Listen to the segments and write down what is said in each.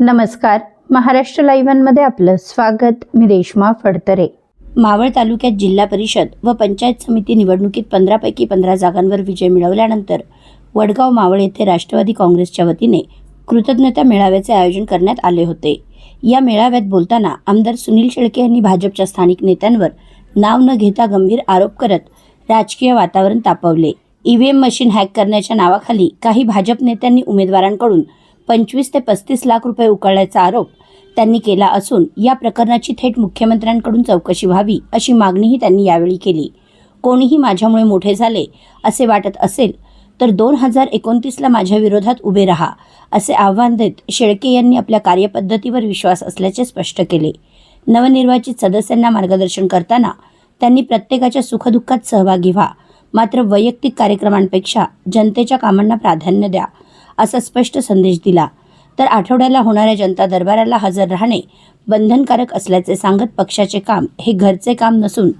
नमस्कार, महाराष्ट्र लाईव्हमध्ये आपलं स्वागत. मी रेश्मा फडतरे. मावळ तालुक्यात जिल्हा परिषद व पंचायत समिती निवडणुकीत 15 पैकी 15 जागांवर विजय मिळवल्यानंतर वडगाव मावळ येथे राष्ट्रवादी काँग्रेसच्या वतीने कृतज्ञता मेळाव्याचे आयोजन करण्यात आले होते. या मेळाव्यात बोलताना आमदार सुनील शेळके यांनी भाजपच्या स्थानिक नेत्यांवर नाव न घेता गंभीर आरोप करत राजकीय वातावरण तापवले. ईव्हीएम मशीन हॅक करण्याच्या नावाखाली काही भाजप नेत्यांनी उमेदवारांकडून 25 ते 35 लाख रुपये उकळल्याचा आरोप त्यांनी केला असून या प्रकरणाची थेट मुख्यमंत्र्यांकडून चौकशी व्हावी अशी मागणीही त्यांनी यावेळी केली. कोणीही माझ्यामुळे मोठे झाले असे वाटत असेल तर 2029ला माझ्या विरोधात उभे राहा असे आव्हान देत शेळके यांनी आपल्या कार्यपद्धतीवर विश्वास असल्याचे स्पष्ट केले. नवनिर्वाचित सदस्यांना मार्गदर्शन करताना त्यांनी प्रत्येकाच्या सुखदुःखात सहभागी व्हा, मात्र वैयक्तिक कार्यक्रमांपेक्षा जनतेच्या कामांना प्राधान्य द्या असा स्पष्ट संदेश दिला. तर आठवड्याला होणाऱ्या जनता दरबाराला हजर राहणे बंधनकारक असल्याचे सांगत पक्षाचे काम हे घरचे काम नसून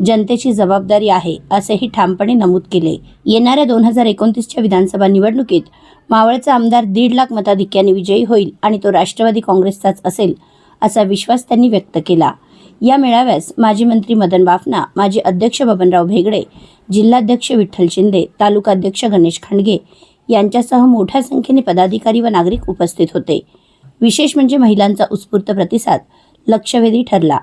जनतेची जबाबदारी आहे असेही ठामपणे नमूद केले. येणाऱ्या 2029च्या विधानसभा निवडणुकीत मावळचा आमदार 1.5 लाख मताधिक्याने विजयी होईल आणि तो राष्ट्रवादी काँग्रेसचाच असेल असा विश्वास त्यांनी व्यक्त केला. या मेळाव्यास माजी मंत्री मदन बाफना, माजी अध्यक्ष बबनराव भेगडे, जिल्हाध्यक्ष विठ्ठल शिंदे, तालुकाध्यक्ष गणेश खांडगे यांच्यासह मोठ्या संख्येने पदाधिकारी व नागरिक उपस्थित होते. विशेष म्हणजे महिलांचा उत्स्फूर्त प्रतिसाद लक्षवेधी ठरला.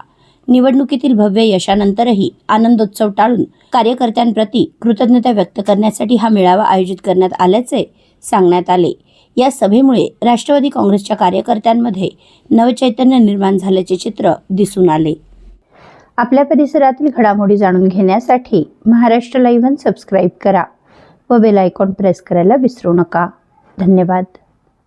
निवडणुकीतील भव्य यशानंतरही आनंदोत्सव टाळून कार्यकर्त्यांप्रती कृतज्ञता व्यक्त करण्यासाठी हा मेळावा आयोजित करण्यात आल्याचे सांगण्यात आले. या सभेमुळे राष्ट्रवादी काँग्रेसच्या कार्यकर्त्यांमध्ये नवचैतन्य निर्माण झाल्याचे चित्र दिसून आले. आपल्या परिसरातील घडामोडी जाणून घेण्यासाठी महाराष्ट्र लाईव्ह सबस्क्राईब करा व बेल आयकॉन प्रेस करायला विसरू नका. धन्यवाद.